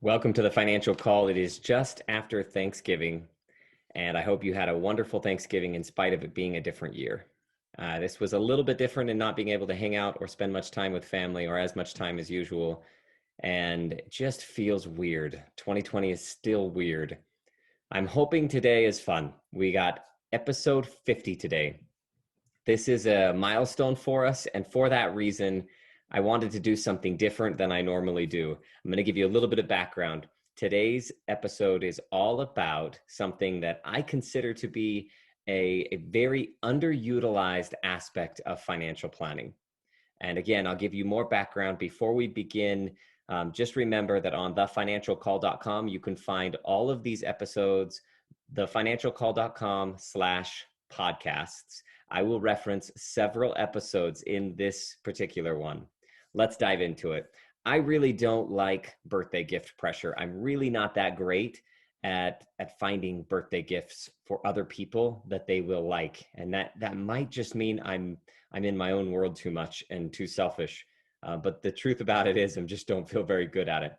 Welcome to the financial call. It is just after Thanksgiving, and I hope you had a wonderful Thanksgiving in spite of it being a different year. This was a little bit different in not being able to hang out or spend much time with family or as much time as usual, and it just feels weird. 2020 is still weird. I'm hoping today is fun. We got episode 50 today. This is a milestone for us, and for that reason, I wanted to do something different than I normally do. I'm going to give you a little bit of background. Today's episode is all about something that I consider to be a very underutilized aspect of financial planning. And again, I'll give you more background before we begin. Just remember that on thefinancialcall.com, you can find all of these episodes, thefinancialcall.com/podcasts. I will reference several episodes in this particular one. Let's dive into it. I really don't like birthday gift pressure. I'm really not that great at finding birthday gifts for other people that they will like. And that might just mean I'm in my own world too much and too selfish. But the truth about it is I just don't feel very good at it.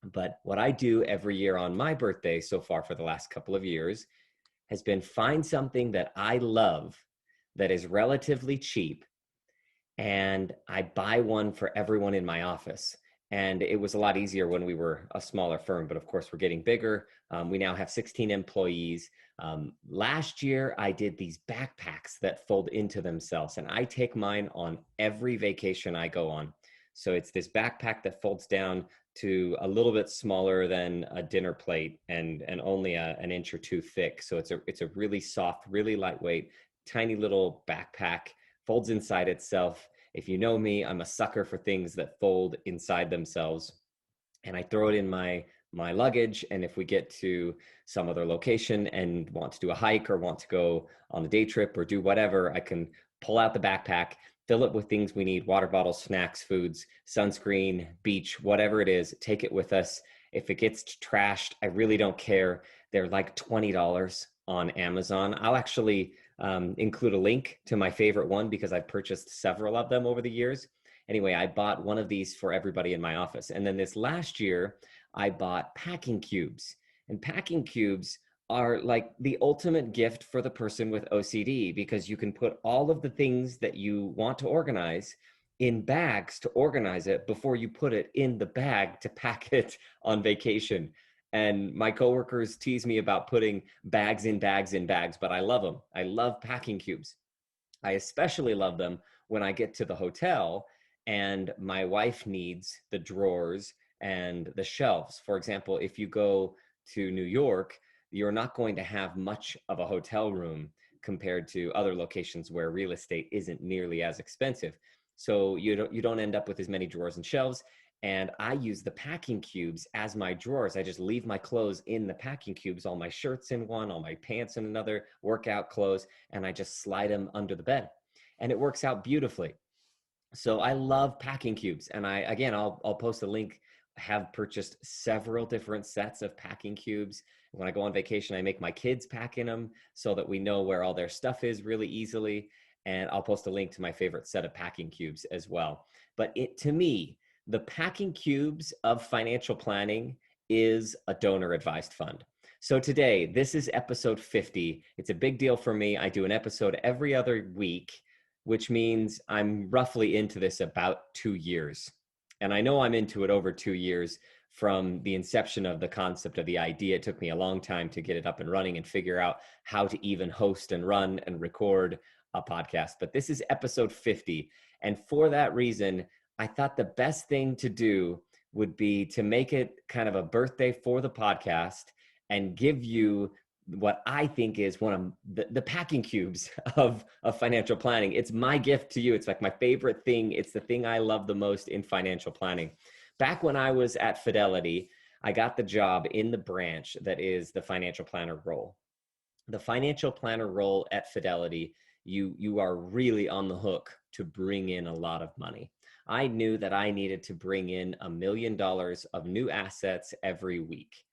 But what I do every year on my birthday so far for the last couple of years has been find something that I love that is relatively cheap, and I buy one for everyone in my office. And it was a lot easier when we were a smaller firm, but of course we're getting bigger. We now have 16 employees. Last year, I did these backpacks that fold into themselves, and I take mine on every vacation I go on. So it's this backpack that folds down to a little bit smaller than a dinner plate and only an inch or two thick. So it's a really soft, really lightweight, tiny little backpack, folds inside itself. If you know me, I'm a sucker for things that fold inside themselves. And I throw it in my luggage. And if we get to some other location and want to do a hike or want to go on a day trip or do whatever, I can pull out the backpack, fill it with things we need: water bottles, snacks, foods, sunscreen, beach, whatever it is, take it with us. If it gets trashed, I really don't care. They're like $20 on Amazon. I'll actually include a link to my favorite one because I've purchased several of them over the years. Anyway, I bought one of these for everybody in my office. And then this last year, I bought packing cubes. And packing cubes are like the ultimate gift for the person with OCD, because you can put all of the things that you want to organize in bags to organize it before you put it in the bag to pack it on vacation. And my coworkers tease me about putting bags in bags in bags, but I love them. I love packing cubes. I especially love them when I get to the hotel and my wife needs the drawers and the shelves. For example, if you go to New York, you're not going to have much of a hotel room compared to other locations where real estate isn't nearly as expensive. So you don't end up with as many drawers and shelves. And I use the packing cubes as my drawers. I just leave my clothes in the packing cubes, all my shirts in one, all my pants in another, workout clothes, and I just slide them under the bed. And it works out beautifully. So I love packing cubes. And I'll post a link. I have purchased several different sets of packing cubes. When I go on vacation, I make my kids pack in them so that we know where all their stuff is really easily. And I'll post a link to my favorite set of packing cubes as well. But to me, the packing cubes of financial planning is a donor advised fund. So today, this is episode 50. It's a big deal for me. I do an episode every other week, which means I'm roughly into this about 2 years. And I know I'm into it over 2 years from the inception of the concept of the idea. It took me a long time to get it up and running and figure out how to even host and run and record a podcast. But this is episode 50. And for that reason, I thought the best thing to do would be to make it kind of a birthday for the podcast and give you what I think is one of the packing cubes of financial planning. It's my gift to you. It's like my favorite thing. It's the thing I love the most in financial planning. Back when I was at Fidelity, I got the job in the branch that is the financial planner role. The financial planner role at Fidelity, you are really on the hook to bring in a lot of money. I knew that I needed to bring in $1 million of new assets every week.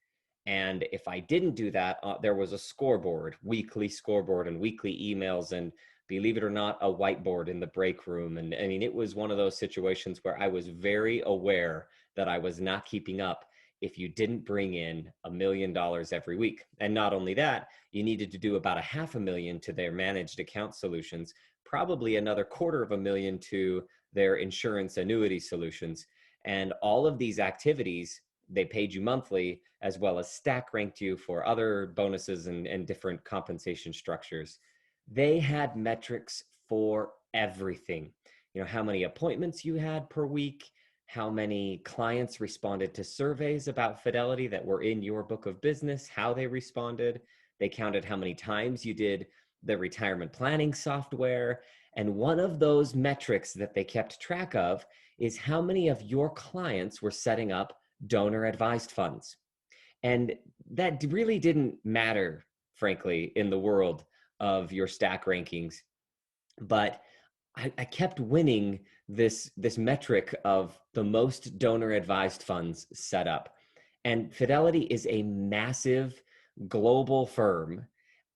And if I didn't do that, there was a scoreboard, weekly scoreboard and weekly emails, and believe it or not, a whiteboard in the break room. And I mean, it was one of those situations where I was very aware that I was not keeping up. if you didn't bring in $1 million every week. And not only that, you needed to do about $500,000 to their managed account solutions, probably another $250,000 to their insurance annuity solutions. And all of these activities, they paid you monthly, as well as stack ranked you for other bonuses and different compensation structures. They had metrics for everything. How many appointments you had per week, how many clients responded to surveys about Fidelity that were in your book of business, how they responded. They counted how many times you did the retirement planning software. And one of those metrics that they kept track of is how many of your clients were setting up donor advised funds. And that really didn't matter, frankly, in the world of your stack rankings. But I kept winning this metric of the most donor advised funds set up. And Fidelity is a massive global firm.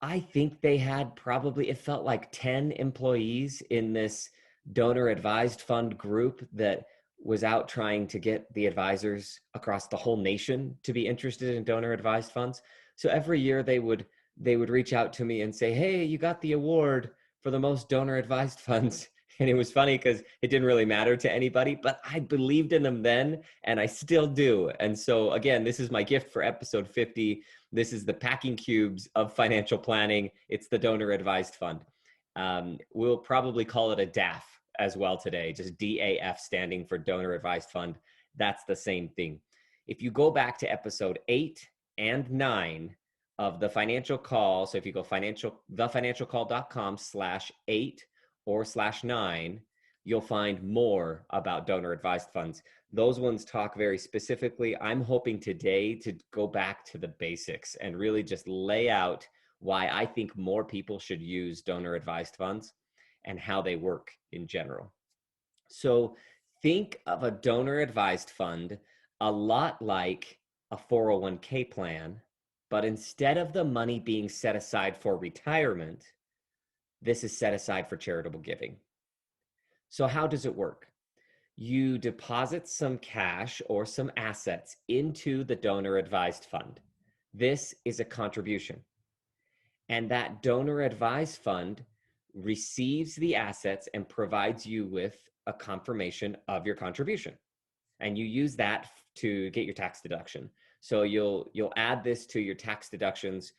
I think they had probably, it felt like 10 employees in this donor advised fund group that was out trying to get the advisors across the whole nation to be interested in donor advised funds. So every year they would reach out to me and say, "Hey, you got the award for the most donor advised funds." And it was funny because it didn't really matter to anybody, but I believed in them then, and I still do. And so again, this is my gift for episode 50. This is the packing cubes of financial planning. It's the donor advised fund. We'll probably call it a DAF as well today, just DAF standing for donor advised fund. That's the same thing. If you go back to episode 8 and 9 of the financial call, so if you go thefinancialcall.com/8 or /9, you'll find more about donor advised funds. Those ones talk very specifically. I'm hoping today to go back to the basics and really just lay out why I think more people should use donor advised funds and how they work in general. So think of a donor advised fund a lot like a 401k plan, but instead of the money being set aside for retirement, this is set aside for charitable giving. So how does it work? You deposit some cash or some assets into the donor advised fund. This is a contribution. And that donor advised fund receives the assets and provides you with a confirmation of your contribution. And you use that to get your tax deduction. So you'll add this to your tax deductions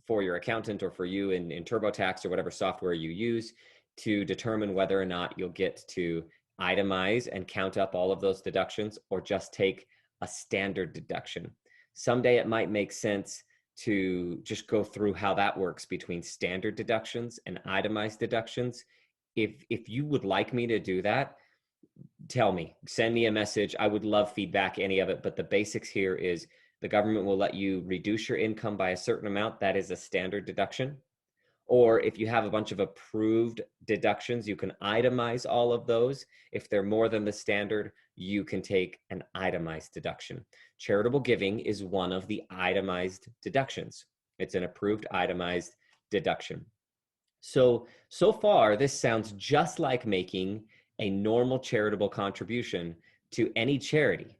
for your accountant or for you in TurboTax or whatever software you use to determine whether or not you'll get to itemize and count up all of those deductions or just take a standard deduction. Someday it might make sense to just go through how that works between standard deductions and itemized deductions. If you would like me to do that, tell me, send me a message. I would love feedback, any of it. But the basics here is the government will let you reduce your income by a certain amount. That is a standard deduction. Or if you have a bunch of approved deductions, you can itemize all of those. If they're more than the standard, you can take an itemized deduction. Charitable giving is one of the itemized deductions. It's an approved itemized deduction. So far, this sounds just like making a normal charitable contribution to any charity.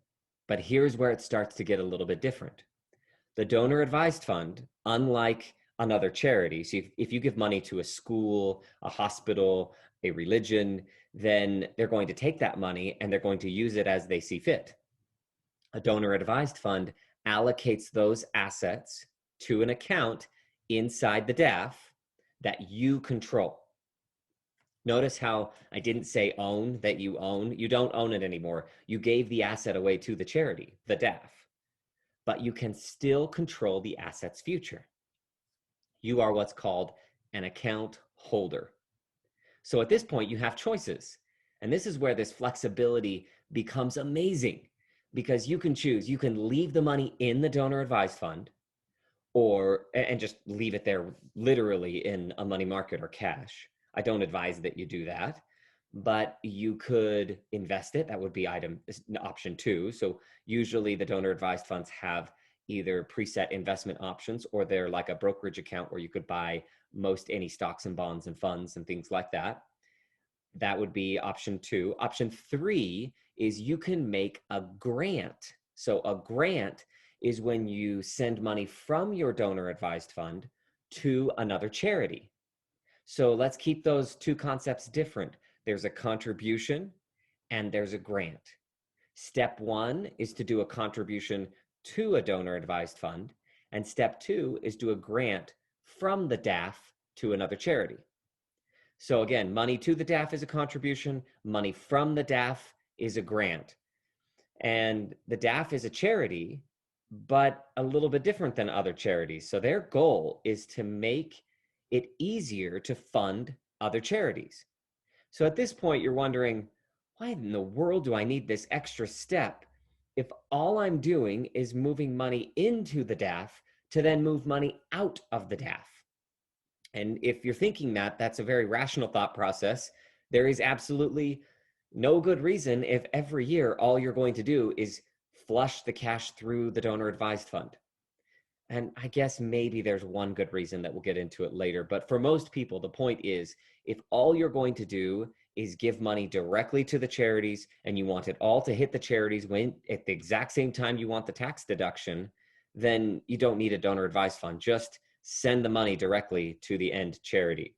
But here's where it starts to get a little bit different. The donor advised fund, unlike another charity, so if you give money to a school, a hospital, a religion, then they're going to take that money and they're going to use it as they see fit. A donor advised fund allocates those assets to an account inside the DAF that you control. Notice how I didn't say own, that you own. You don't own it anymore. You gave the asset away to the charity, the DAF, but you can still control the asset's future. You are what's called an account holder. So at this point, you have choices. And this is where this flexibility becomes amazing because you can choose. You can leave the money in the donor advised fund and just leave it there literally in a money market or cash. I don't advise that you do that, but you could invest it. That would be option 2. So usually the donor advised funds have either preset investment options or they're like a brokerage account where you could buy most any stocks and bonds and funds and things like that. That would be option 2. Option 3 is you can make a grant So a grant is when you send money from your donor advised fund to another charity. So let's keep those two concepts different. There's a contribution and there's a grant. Step one is to do a contribution to a donor advised fund. And step two is do a grant from the DAF to another charity. So again, money to the DAF is a contribution, money from the DAF is a grant. And the DAF is a charity, but a little bit different than other charities. So their goal is to make it easier to fund other charities. So at this point, you're wondering, why in the world do I need this extra step if all I'm doing is moving money into the DAF to then move money out of the DAF? And if you're thinking that, that's a very rational thought process. There is absolutely no good reason if every year all you're going to do is flush the cash through the donor advised fund. And I guess maybe there's one good reason that we'll get into it later. But for most people, the point is, if all you're going to do is give money directly to the charities and you want it all to hit the charities when at the exact same time you want the tax deduction, then you don't need a donor advised fund. Just send the money directly to the end charity,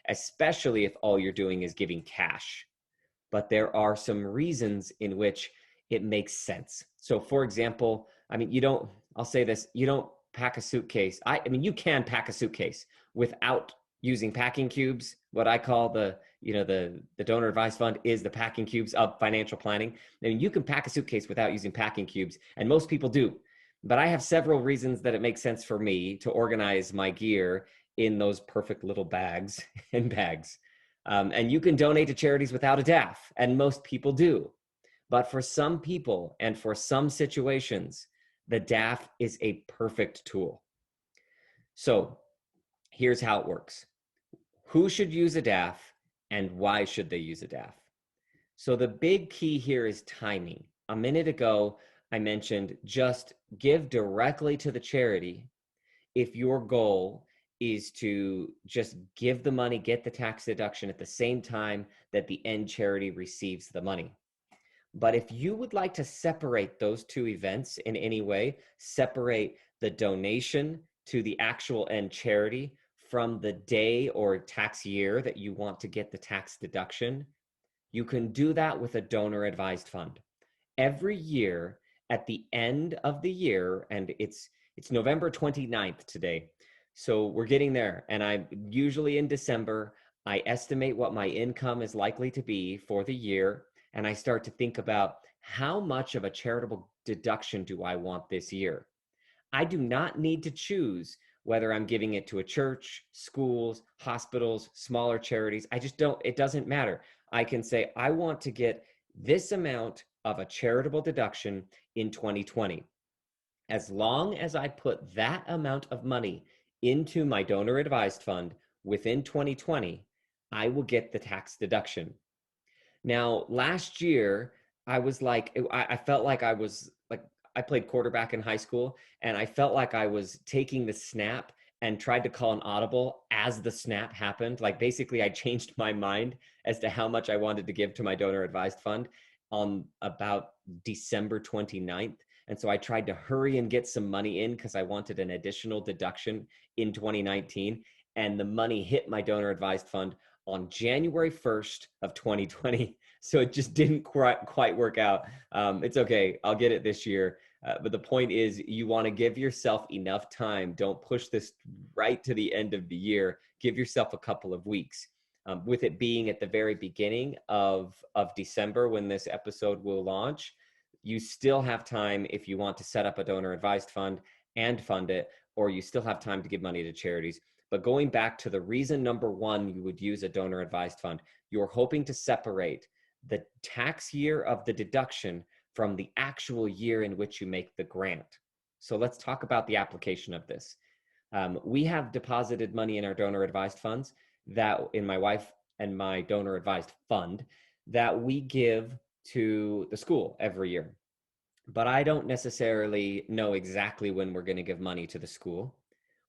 especially if all you're doing is giving cash. But there are some reasons in which it makes sense. So for example, I mean, I'll say this, you don't pack a suitcase. I mean, you can pack a suitcase without using packing cubes. What I call the donor advised fund is the packing cubes of financial planning. I mean, you can pack a suitcase without using packing cubes, and most people do. But I have several reasons that it makes sense for me to organize my gear in those perfect little bags and bags. And you can donate to charities without a DAF, and most people do. But for some people and for some situations, the DAF is a perfect tool. So here's how it works. Who should use a DAF and why should they use a DAF? So the big key here is timing. A minute ago, I mentioned just give directly to the charity if your goal is to just give the money, get the tax deduction at the same time that the end charity receives the money. But if you would like to separate those two events in any way, separate the donation to the actual end charity from the day or tax year that you want to get the tax deduction, you can do that with a donor advised fund. Every year at the end of the year, and it's November 29th today, so we're getting there, and I usually in December, I estimate what my income is likely to be for the year, and I start to think about how much of a charitable deduction do I want this year. I do not need to choose whether I'm giving it to a church, schools, hospitals, smaller charities. It doesn't matter. I can say, I want to get this amount of a charitable deduction in 2020. As long as I put that amount of money into my donor advised fund within 2020, I will get the tax deduction. Now, last year, I felt like I played quarterback in high school, and I felt like I was taking the snap and tried to call an audible as the snap happened. Like basically, I changed my mind as to how much I wanted to give to my donor advised fund on about December 29th. And so I tried to hurry and get some money in because I wanted an additional deduction in 2019. And the money hit my donor advised fund on January 1st of 2020. So it just didn't quite work out. It's okay. I'll get it this year. But the point is, you want to give yourself enough time. Don't push this right to the end of the year. Give yourself a couple of weeks. With it being at the very beginning of December when this episode will launch, you still have time if you want to set up a donor advised fund and fund it, or you still have time to give money to charities. But going back to the reason number one, you would use a donor advised fund, you're hoping to separate the tax year of the deduction from the actual year in which you make the grant. So let's talk about the application of this. We have deposited money in our donor advised funds that in my wife and my donor advised fund that we give to the school every year. But I don't necessarily know exactly when we're going to give money to the school.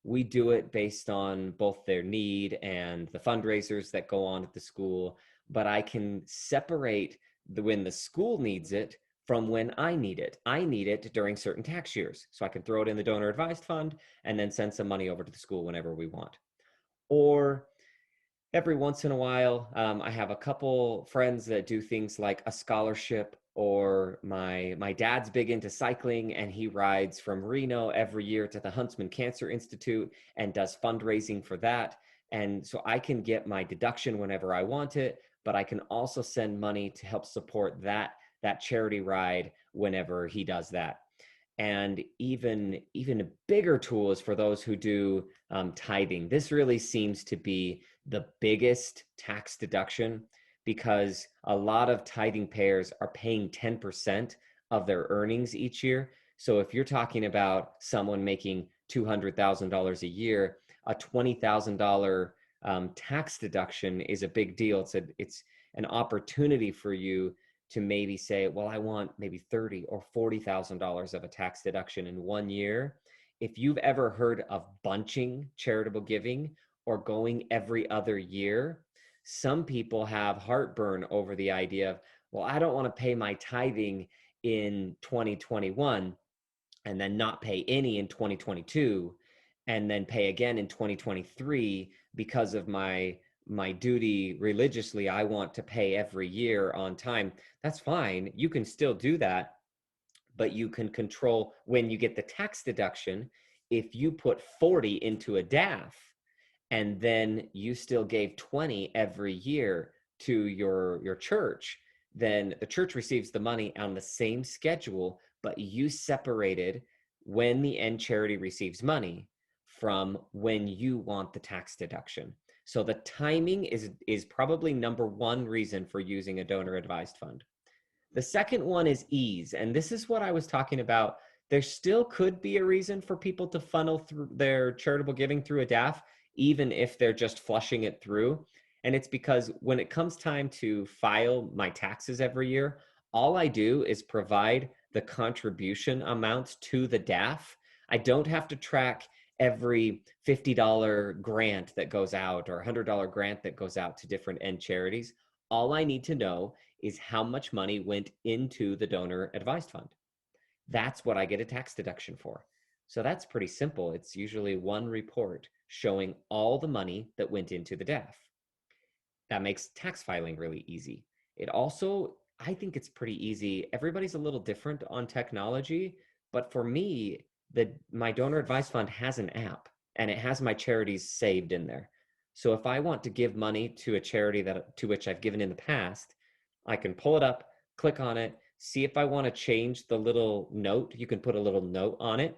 We do it based on both their need and the fundraisers that go on at the school, but I can separate when the school needs it from when I need it. I need it during certain tax years. So I can throw it in the donor advised fund and then send some money over to the school whenever we want. Or every once in a while, I have a couple friends that do things like a scholarship, or my dad's big into cycling and he rides from Reno every year to the Huntsman Cancer Institute and does fundraising for that. And so I can get my deduction whenever I want it, but I can also send money to help support that charity ride whenever he does that. And even a bigger tool is for those who do tithing. This really seems to be the biggest tax deduction, because a lot of tithing payers are paying 10% of their earnings each year. So if you're talking about someone making $200,000 a year, a $20,000 tax deduction is a big deal. It's an opportunity for you to maybe say, well, I want maybe $30,000 or $40,000 of a tax deduction in 1 year. If you've ever heard of bunching charitable giving or going every other year, some people have heartburn over the idea of, well, I don't want to pay my tithing in 2021 and then not pay any in 2022 and then pay again in 2023 because of my duty religiously. I want to pay every year on time. That's fine. You can still do that, but you can control when you get the tax deduction. If you put 40 into a DAF and then you still gave 20 every year to your church, then the church receives the money on the same schedule, but you separated when the end charity receives money from when you want the tax deduction. So the timing is probably number one reason for using a donor advised fund. The second one is ease. And this is what I was talking about. There still could be a reason for people to funnel through their charitable giving through a DAF, even if they're just flushing it through. And it's because when it comes time to file my taxes every year, all I do is provide the contribution amounts to the DAF. I don't have to track every $50 grant that goes out or $100 grant that goes out to different end charities. All I need to know is how much money went into the donor advised fund. That's what I get a tax deduction for. So that's pretty simple. It's usually one report showing all the money that went into the DAF. That makes tax filing really easy. It also, I think it's pretty easy. Everybody's a little different on technology, but for me, my donor advised fund has an app and it has my charities saved in there. So if I want to give money to a charity to which I've given in the past, I can pull it up, click on it, see if I want to change the little note. You can put a little note on it,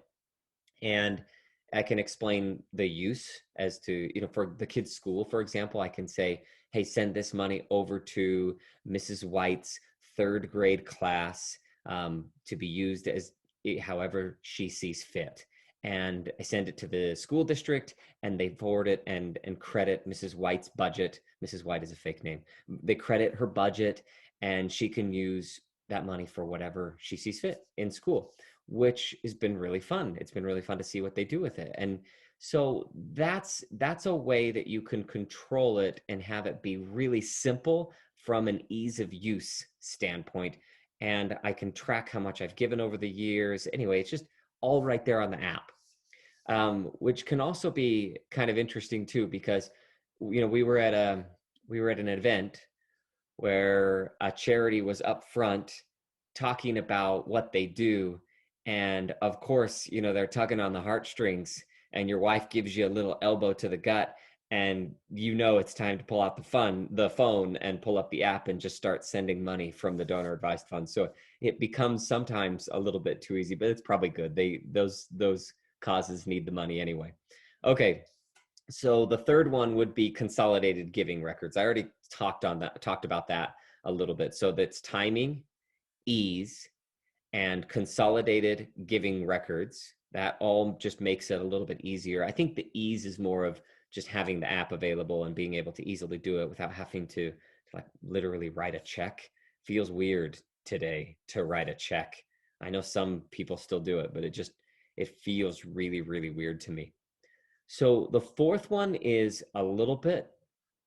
and I can explain the use as to, for the kids' school, for example, I can say, hey, send this money over to Mrs. White's third grade class to be used as however she sees fit. And I send it to the school district and they forward it and credit Mrs. White's budget. Mrs. White is a fake name. They credit her budget and she can use that money for whatever she sees fit in school, which has been really fun. It's been really fun to see what they do with it. And so that's a way that you can control it and have it be really simple from an ease of use standpoint. And I can track how much I've given over the years. Anyway, it's just all right there on the app, which can also be kind of interesting too, because we were at an event where a charity was up front talking about what they do. And of course, they're tugging on the heartstrings and your wife gives you a little elbow to the gut and it's time to pull out the phone and pull up the app and just start sending money from the donor advised fund. So it becomes sometimes a little bit too easy, but it's probably good. Those causes need the money anyway. Okay. So the third one would be consolidated giving records. I already talked about that a little bit. So that's timing, ease, and consolidated giving records. That all just makes it a little bit easier. I think the ease is more of just having the app available and being able to easily do it without having to like literally write a check. Feels weird today to write a check. I know some people still do it, but it feels really, really weird to me. So the fourth one is a little bit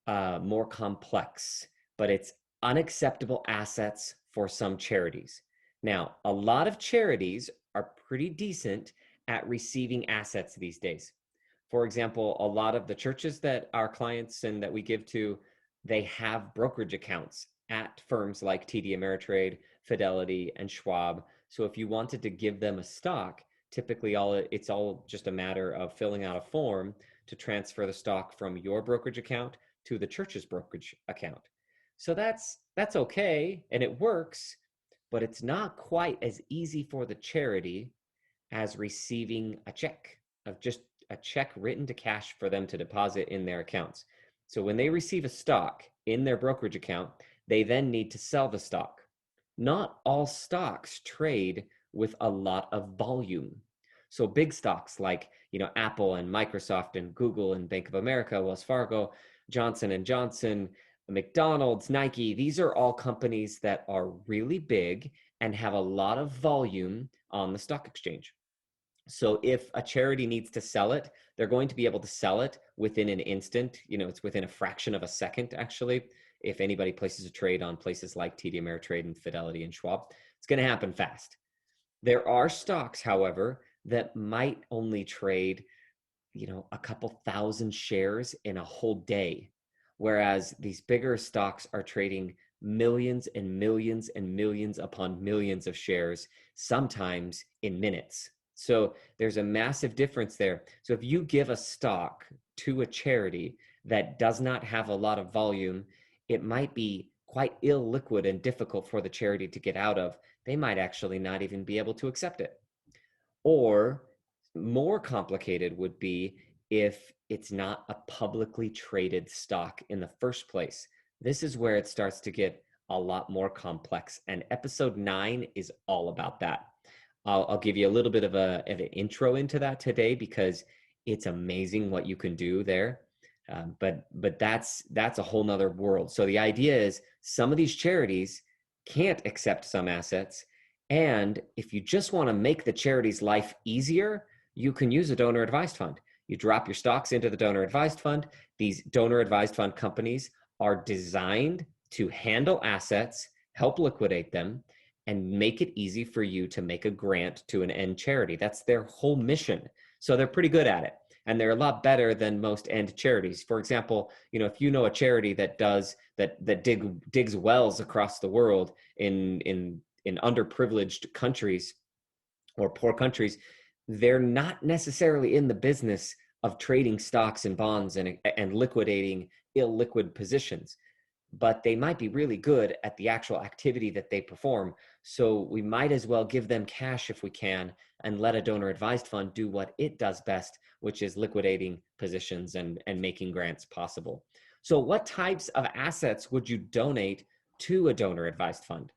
more complex, but it's unacceptable assets for some charities. Now, a lot of charities are pretty decent at receiving assets these days. For example, a lot of the churches that our clients and that we give to, they have brokerage accounts at firms like TD Ameritrade, Fidelity, and Schwab. So if you wanted to give them a stock, typically it's all just a matter of filling out a form to transfer the stock from your brokerage account to the church's brokerage account. So that's okay and it works, but it's not quite as easy for the charity as receiving a check, of just a check written to cash for them to deposit in their accounts. So when they receive a stock in their brokerage account, they then need to sell the stock. Not all stocks trade with a lot of volume. So big stocks like, Apple and Microsoft and Google and Bank of America, Wells Fargo, Johnson and Johnson, McDonald's, Nike, these are all companies that are really big and have a lot of volume on the stock exchange. So if a charity needs to sell it, they're going to be able to sell it within an instant. It's within a fraction of a second, actually. If anybody places a trade on places like TD Ameritrade and Fidelity and Schwab, it's going to happen fast. There are stocks, however, that might only trade, a couple thousand shares in a whole day, whereas these bigger stocks are trading millions and millions and millions upon millions of shares, sometimes in minutes. So there's a massive difference there. So if you give a stock to a charity that does not have a lot of volume, it might be quite illiquid and difficult for the charity to get out of. They might actually not even be able to accept it. Or more complicated would be if it's not a publicly traded stock in the first place. This is where it starts to get a lot more complex. And episode 9 is all about that. I'll give you a little bit of an intro into that today because it's amazing what you can do there. But that's a whole nother world. So the idea is some of these charities can't accept some assets. And if you just want to make the charity's life easier, you can use a donor advised fund. You drop your stocks into the donor advised fund. These donor advised fund companies are designed to handle assets, help liquidate them, and make it easy for you to make a grant to an end charity. That's their whole mission. So they're pretty good at it. And they're a lot better than most end charities. For example, if you know a charity that digs wells across the world in underprivileged countries or poor countries, they're not necessarily in the business of trading stocks and bonds and liquidating illiquid positions, but they might be really good at the actual activity that they perform. So we might as well give them cash if we can and let a donor advised fund do what it does best, which is liquidating positions and making grants possible. So what types of assets would you donate to a donor advised fund?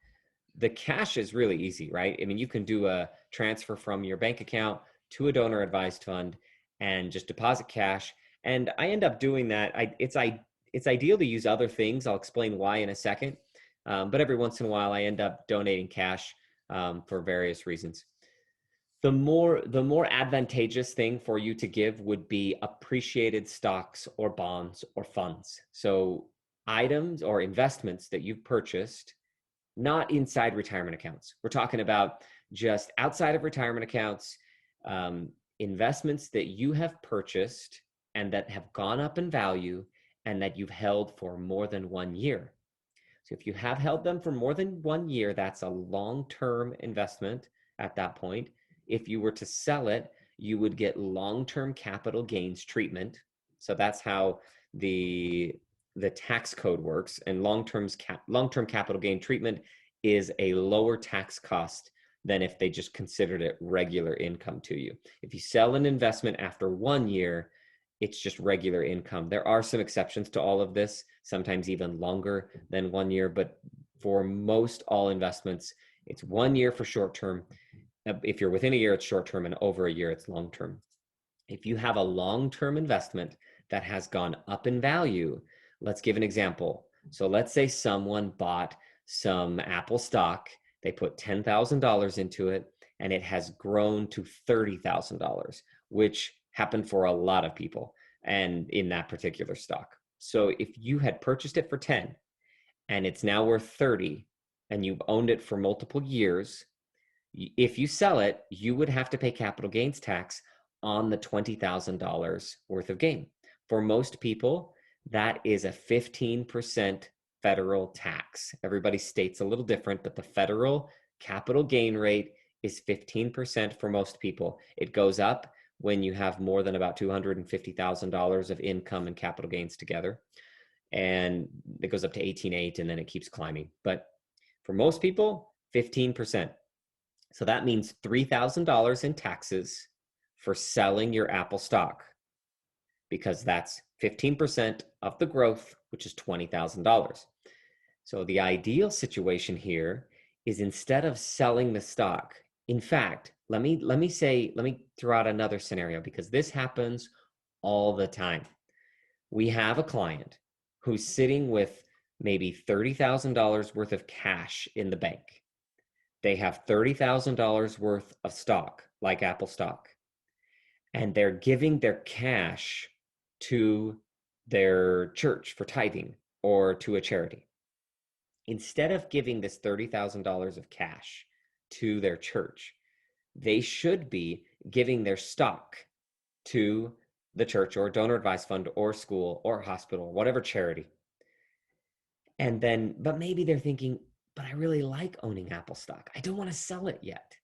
The cash is really easy, right? I mean, you can do a transfer from your bank account to a donor advised fund and just deposit cash. And I end up doing that. It's ideal to use other things. I'll explain why in a second. But every once in a while, I end up donating cash for various reasons. The more advantageous thing for you to give would be appreciated stocks or bonds or funds. So items or investments that you've purchased, not inside retirement accounts. We're talking about just outside of retirement accounts, investments that you have purchased and that have gone up in value and that you've held for more than 1 year. So if you have held them for more than 1 year, that's a long-term investment at that point. If you were to sell it, you would get long-term capital gains treatment. So that's how the tax code works. And long-term capital gain treatment is a lower tax cost than if they just considered it regular income to you. If you sell an investment after 1 year, it's just regular income. There are some exceptions to all of this, sometimes even longer than 1 year, but for most all investments, it's 1 year for short term. If you're within a year, it's short term, and over a year, it's long term. If you have a long-term investment that has gone up in value, let's give an example. So let's say someone bought some Apple stock, they put $10,000 into it, and it has grown to $30,000, which happened for a lot of people and in that particular stock. So if you had purchased it for 10 and it's now worth 30 and you've owned it for multiple years, If you sell it, you would have to pay capital gains tax on the $20,000 worth of gain. For most people, that is a 15% federal tax. Everybody states a little different, but the federal capital gain rate is 15% for most people. It goes up when you have more than about $250,000 of income and capital gains together. And it goes up to 18.8 and then it keeps climbing. But for most people, 15%. So that means $3,000 in taxes for selling your Apple stock, because that's 15% of the growth, which is $20,000. So the ideal situation here is, instead of selling the stock, in fact, let me throw out another scenario, because this happens all the time. We have a client who's sitting with maybe $30,000 worth of cash in the bank. They have $30,000 worth of stock, like Apple stock, and they're giving their cash to their church for tithing or to a charity. Instead of giving this $30,000 of cash to their church, they should be giving their stock to the church or donor advised fund or school or hospital, whatever charity. And then, but maybe they're thinking, but I really like owning Apple stock. I don't want to sell it yet.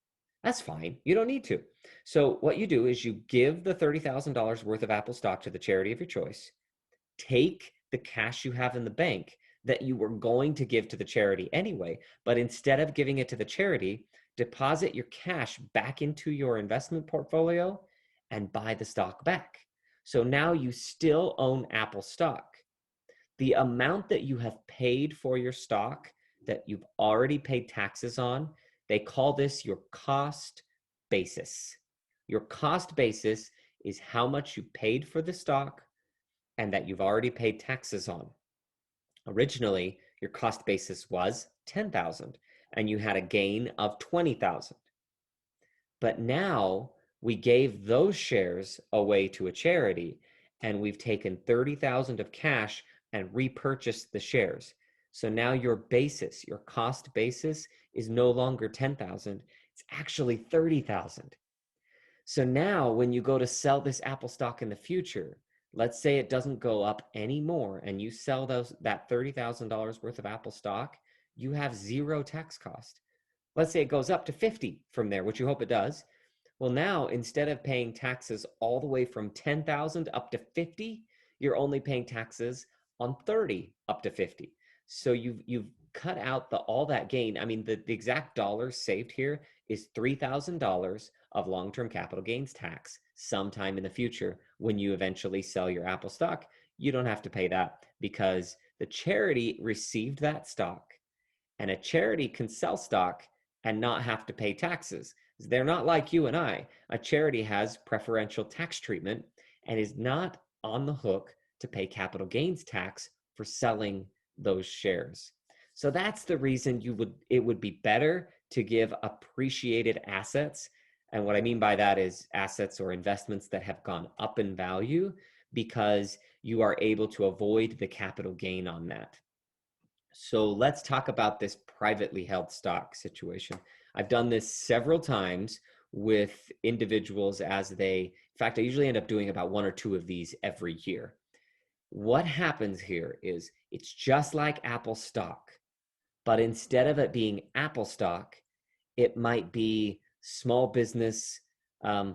That's fine. You don't need to. So what you do is you give the $30,000 worth of Apple stock to the charity of your choice. Take the cash you have in the bank that you were going to give to the charity anyway, but instead of giving it to the charity, deposit your cash back into your investment portfolio and buy the stock back. So now you still own Apple stock. The amount that you have paid for your stock that you've already paid taxes on, they call this your cost basis. Your cost basis is how much you paid for the stock and that you've already paid taxes on. Originally, your cost basis was $10,000 and you had a gain of $20,000. But now we gave those shares away to a charity and we've taken $30,000 of cash and repurchased the shares. So now your basis, your cost basis, is no longer $10,000, it's actually $30,000. So now when you go to sell this Apple stock in the future, let's say it doesn't go up anymore and you sell that $30,000 worth of Apple stock, you have zero tax cost. Let's say it goes up to 50 from there, which you hope it does. Well, now instead of paying taxes all the way from 10,000 up to 50, you're only paying taxes on 30 up to 50. So you've cut out all that gain. I mean, the exact dollars saved here is $3,000 of long-term capital gains tax sometime in the future. When you eventually sell your Apple stock, you don't have to pay that because the charity received that stock, and a charity can sell stock and not have to pay taxes. They're not like you and I. A charity has preferential tax treatment and is not on the hook to pay capital gains tax for selling those shares. So that's the reason it would be better to give appreciated assets. And what I mean by that is assets or investments that have gone up in value, because you are able to avoid the capital gain on that. So let's talk about this privately held stock situation. I've done this several times with individuals in fact, I usually end up doing about one or two of these every year. What happens here is it's just like Apple stock, but instead of it being Apple stock, it might be small business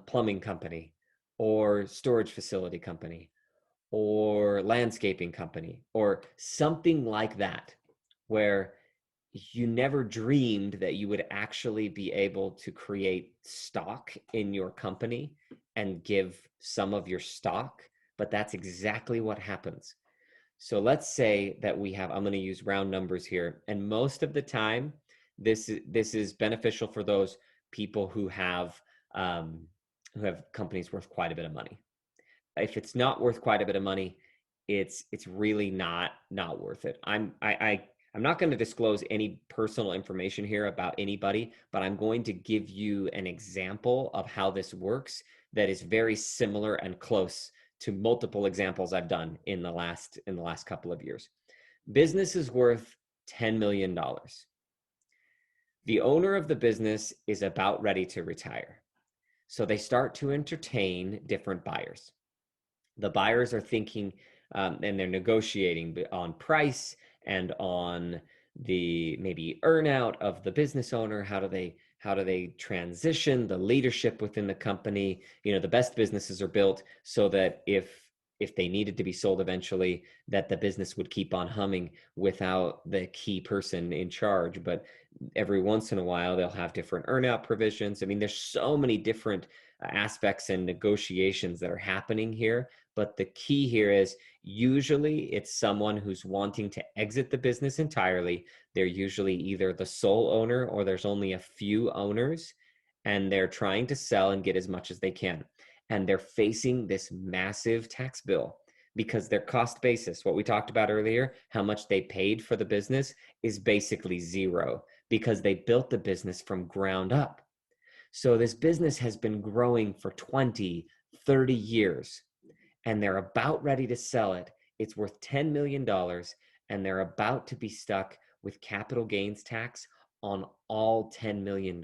plumbing company or storage facility company or landscaping company or something like that, where you never dreamed that you would actually be able to create stock in your company and give some of your stock, but that's exactly what happens. So let's say that I'm going to use round numbers here, and most of the time, this is beneficial for those people who have companies worth quite a bit of money. If it's not worth quite a bit of money, it's really not worth it. I'm not going to disclose any personal information here about anybody, but I'm going to give you an example of how this works that is very similar and close to multiple examples I've done in the last couple of years. Business is worth $10 million. The owner of the business is about ready to retire. So they start to entertain different buyers. The buyers are thinking and they're negotiating on price and on the maybe earnout of the business owner. How do they transition the leadership within the company? The best businesses are built so that if they needed to be sold eventually, that the business would keep on humming without the key person in charge. But every once in a while, they'll have different earnout provisions. I mean, there's so many different aspects and negotiations that are happening here. But the key here is usually it's someone who's wanting to exit the business entirely. They're usually either the sole owner or there's only a few owners, and they're trying to sell and get as much as they can. And they're facing this massive tax bill because their cost basis, what we talked about earlier, how much they paid for the business, is basically zero because they built the business from ground up. So this business has been growing for 20, 30 years, and they're about ready to sell it. It's worth $10 million, and they're about to be stuck with capital gains tax on all $10 million.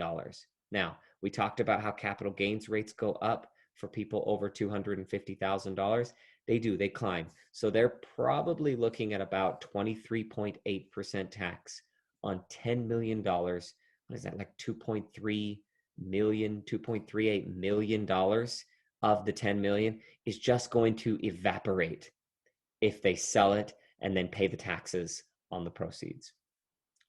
Now, we talked about how capital gains rates go up for people over $250,000. They climb. So they're probably looking at about 23.8% tax on $10 million. What is that, like 2.3 million, $2.38 million of the 10 million is just going to evaporate if they sell it and then pay the taxes on the proceeds.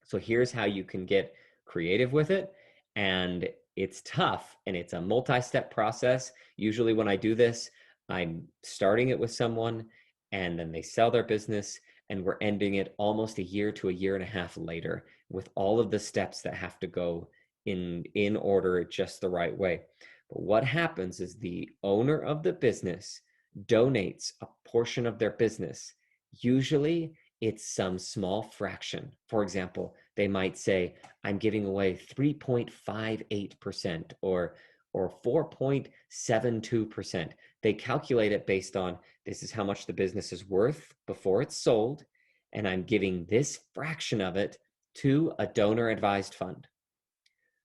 So here's how you can get creative with it. And it's tough and it's a multi-step process. Usually when I do this, I'm starting it with someone and then they sell their business and we're ending it almost a year to a year and a half later with all of the steps that have to go in order just the right way. But what happens is the owner of the business donates a portion of their business. Usually it's some small fraction. For example, they might say, I'm giving away 3.58% or 4.72%. They calculate it based on this is how much the business is worth before it's sold, and I'm giving this fraction of it to a donor advised fund.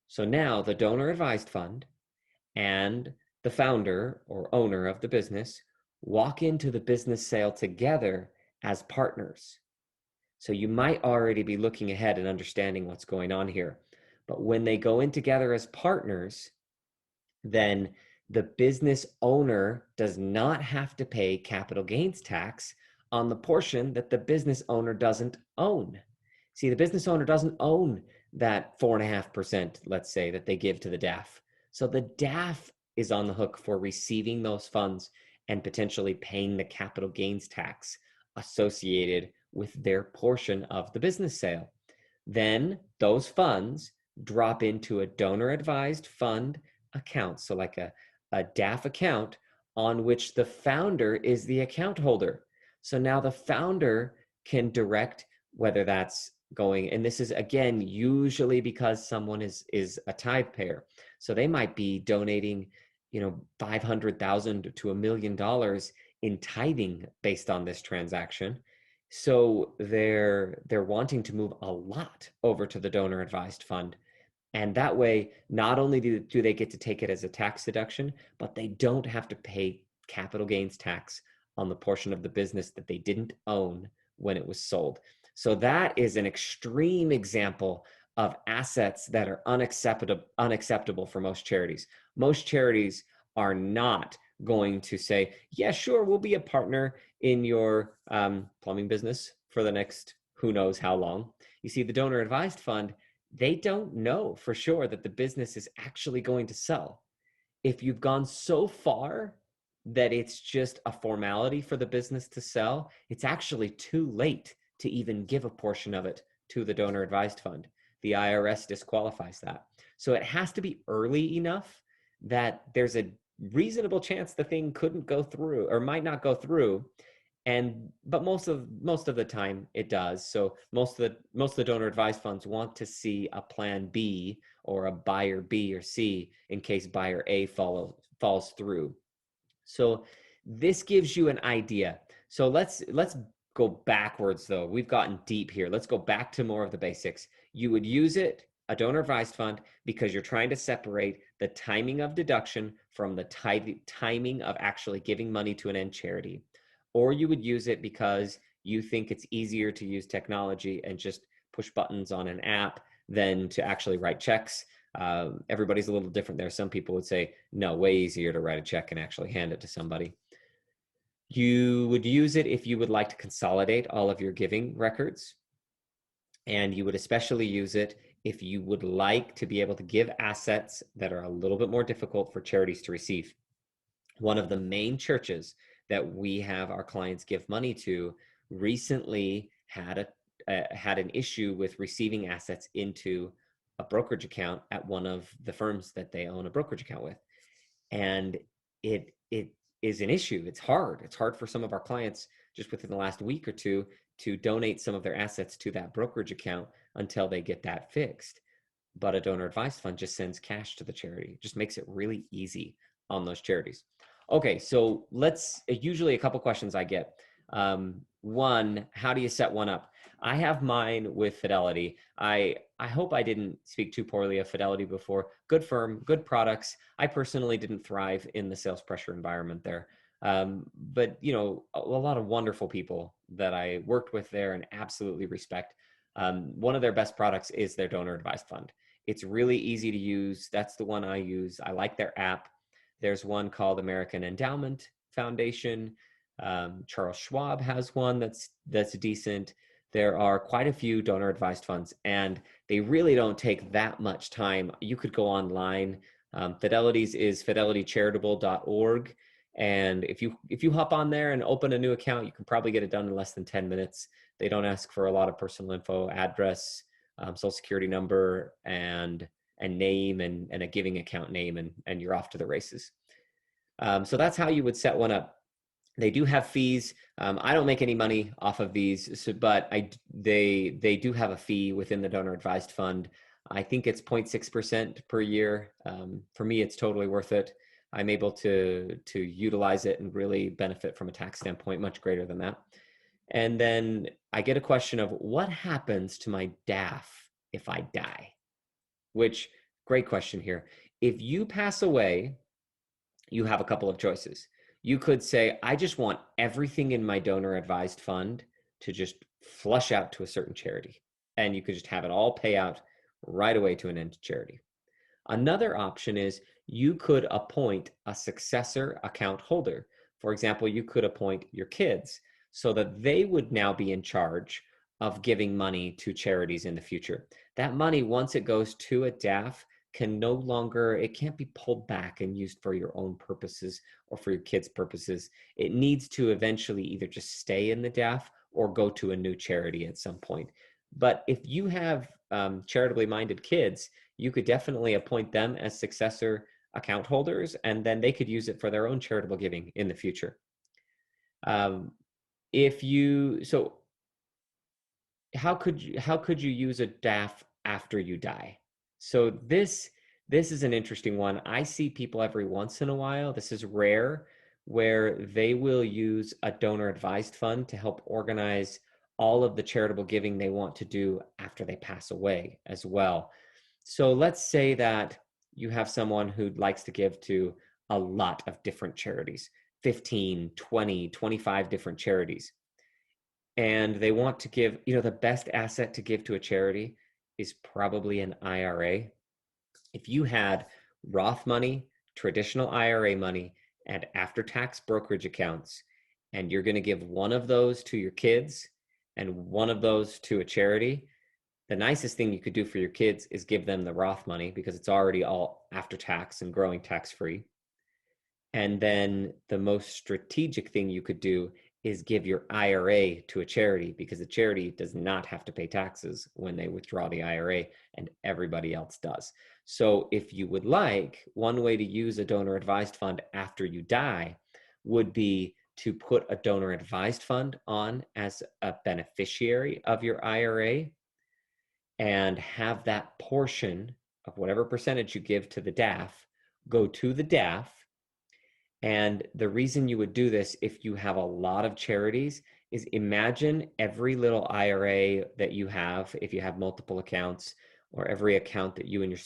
So now the donor advised fund and the founder or owner of the business walk into the business sale together as partners. So you might already be looking ahead and understanding what's going on here. But when they go in together as partners, then the business owner does not have to pay capital gains tax on the portion that the business owner doesn't own. See, the business owner doesn't own that 4.5%, let's say, that they give to the DAF. So the DAF is on the hook for receiving those funds and potentially paying the capital gains tax associated with their portion of the business sale. Then those funds drop into a donor advised fund account. So like a DAF account on which the founder is the account holder. So now the founder can direct whether that's going, and this is again usually because someone is a tithe payer, so they might be donating $500,000 to $1 million in tithing based on this transaction. So they're wanting to move a lot over to the donor advised fund, and that way not only do they get to take it as a tax deduction, but they don't have to pay capital gains tax on the portion of the business that they didn't own when it was sold. So that is an extreme example of assets that are unacceptable for most charities. Most charities are not going to say, yeah, sure, we'll be a partner in your plumbing business for the next who knows how long. You see, the donor advised fund, they don't know for sure that the business is actually going to sell. If you've gone so far that it's just a formality for the business to sell, it's actually too late to even give a portion of it to the donor advised fund. The IRS disqualifies that. So it has to be early enough that there's a reasonable chance the thing couldn't go through or might not go through. But most of the time it does. So most of the donor advised funds want to see a plan B or a buyer B or C in case buyer A falls through. So this gives you an idea. So let's go backwards though. We've gotten deep here. Let's go back to more of the basics. You would use it a donor advised fund because you're trying to separate the timing of deduction from the timing of actually giving money to an end charity. Or you would use it because you think it's easier to use technology and just push buttons on an app than to actually write checks. Everybody's a little different there. Some people would say, no, way easier to write a check and actually hand it to somebody. You would use it if you would like to consolidate all of your giving records. And you would especially use it if you would like to be able to give assets that are a little bit more difficult for charities to receive. One of the main churches that we have our clients give money to recently had an issue with receiving assets into a brokerage account at one of the firms that they own a brokerage account with. And it is an issue. It's hard. It's hard for some of our clients just within the last week or two to donate some of their assets to that brokerage account until they get that fixed. But a donor advised fund just sends cash to the charity, just makes it really easy on those charities. Okay, so usually a couple questions I get. One, how do you set one up? I have mine with Fidelity. I hope I didn't speak too poorly of Fidelity before. Good firm, good products. I personally didn't thrive in the sales pressure environment there. But a lot of wonderful people that I worked with there and absolutely respect. One of their best products is their donor advised fund. It's really easy to use. That's the one I use. I like their app. There's one called American Endowment Foundation. Charles Schwab has one that's decent. There are quite a few donor advised funds, and they really don't take that much time. You could go online. Fidelity's is fidelitycharitable.org. And if you hop on there and open a new account, you can probably get it done in less than 10 minutes. They don't ask for a lot of personal info, address, social security number, and name, and a giving account name, and you're off to the races. So that's how you would set one up. They do have fees. I don't make any money off of these, but they do have a fee within the donor advised fund. I think it's 0.6% per year. For me, it's totally worth it. I'm able to utilize it and really benefit from a tax standpoint much greater than that. And then I get a question of what happens to my DAF if I die? Which, great question here. If you pass away, you have a couple of choices. You could say, I just want everything in my donor advised fund to just flush out to a certain charity. And you could just have it all pay out right away to an end charity. Another option is you could appoint a successor account holder. For example, you could appoint your kids so that they would now be in charge of giving money to charities in the future. That money, once it goes to a DAF, it can't be pulled back and used for your own purposes or for your kids' purposes. It needs to eventually either just stay in the DAF or go to a new charity at some point. But if you have charitably minded kids, you could definitely appoint them as successor account holders, and then they could use it for their own charitable giving in the future. How could you use a DAF after you die? So this is an interesting one. I see people every once in a while, this is rare, where they will use a donor advised fund to help organize all of the charitable giving they want to do after they pass away as well. So let's say that you have someone who likes to give to a lot of different charities, 15, 20, 25 different charities. And they want to give, the best asset to give to a charity is probably an IRA. If you had Roth money, traditional IRA money, and after-tax brokerage accounts, and you're going to give one of those to your kids and one of those to a charity, the nicest thing you could do for your kids is give them the Roth money because it's already all after-tax and growing tax-free. And then the most strategic thing you could do is give your IRA to a charity because the charity does not have to pay taxes when they withdraw the IRA, and everybody else does. So if you would like, one way to use a donor advised fund after you die would be to put a donor advised fund on as a beneficiary of your IRA and have that portion of whatever percentage you give to the DAF go to the DAF. And the reason you would do this if you have a lot of charities is imagine every little IRA that you have, if you have multiple accounts, or every account that you and your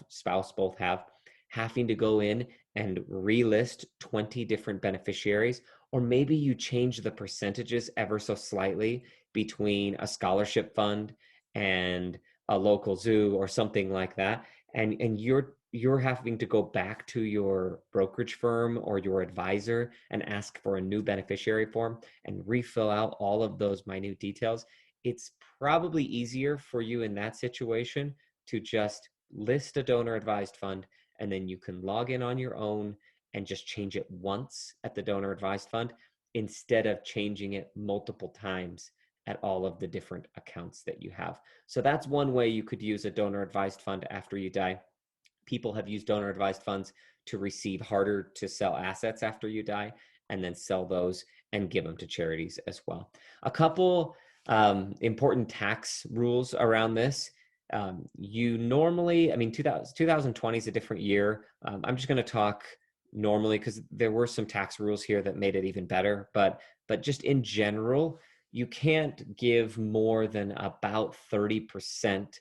spouse both have, having to go in and relist 20 different beneficiaries, or maybe you change the percentages ever so slightly between a scholarship fund and a local zoo or something like that, and you're having to go back to your brokerage firm or your advisor and ask for a new beneficiary form and refill out all of those minute details. It's probably easier for you in that situation to just list a donor advised fund, and then you can log in on your own and just change it once at the donor advised fund instead of changing it multiple times at all of the different accounts that you have. So that's one way you could use a donor advised fund after you die. People have used donor advised funds to receive harder to sell assets after you die and then sell those and give them to charities as well. A couple important tax rules around this. You normally, I mean, 2020 is a different year. I'm just going to talk normally because there were some tax rules here that made it even better. But just in general, you can't give more than about 30%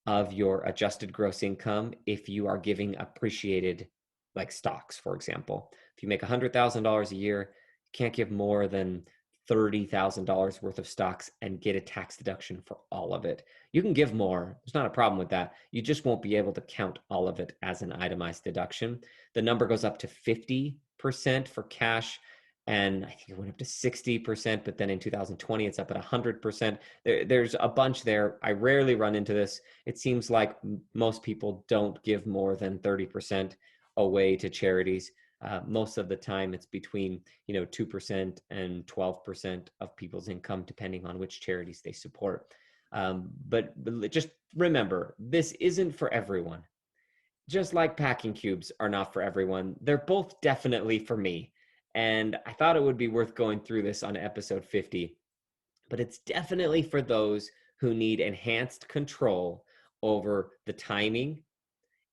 of your adjusted gross income if you are giving appreciated, like stocks, for example. If you make $100,000 a year, you can't give more than $30,000 worth of stocks and get a tax deduction for all of it. You can give more. There's not a problem with that. You just won't be able to count all of it as an itemized deduction. The number goes up to 50% for cash, and I think it went up to 60%, but then in 2020, it's up at 100%. There's a bunch there. I rarely run into this. It seems like most people don't give more than 30% away to charities. Most of the time, it's between 2% and 12% of people's income, depending on which charities they support. But just remember, this isn't for everyone. Just like packing cubes are not for everyone, they're both definitely for me. And I thought it would be worth going through this on episode 50, but it's definitely for those who need enhanced control over the timing,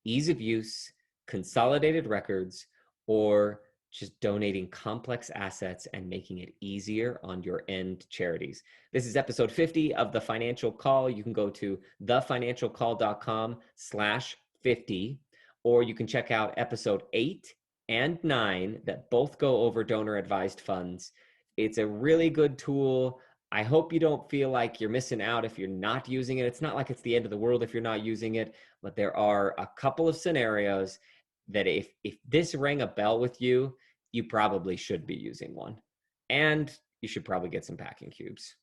ease of use, consolidated records, or just donating complex assets and making it easier on your end charities. This is episode 50 of The Financial Call. You can go to thefinancialcall.com/50, or you can check out episode 8 and 9 that both go over donor advised funds. It's a really good tool. I hope you don't feel like you're missing out if you're not using it. It's not like it's the end of the world if you're not using it, but there are a couple of scenarios that if this rang a bell with you, you probably should be using one. And you should probably get some packing cubes.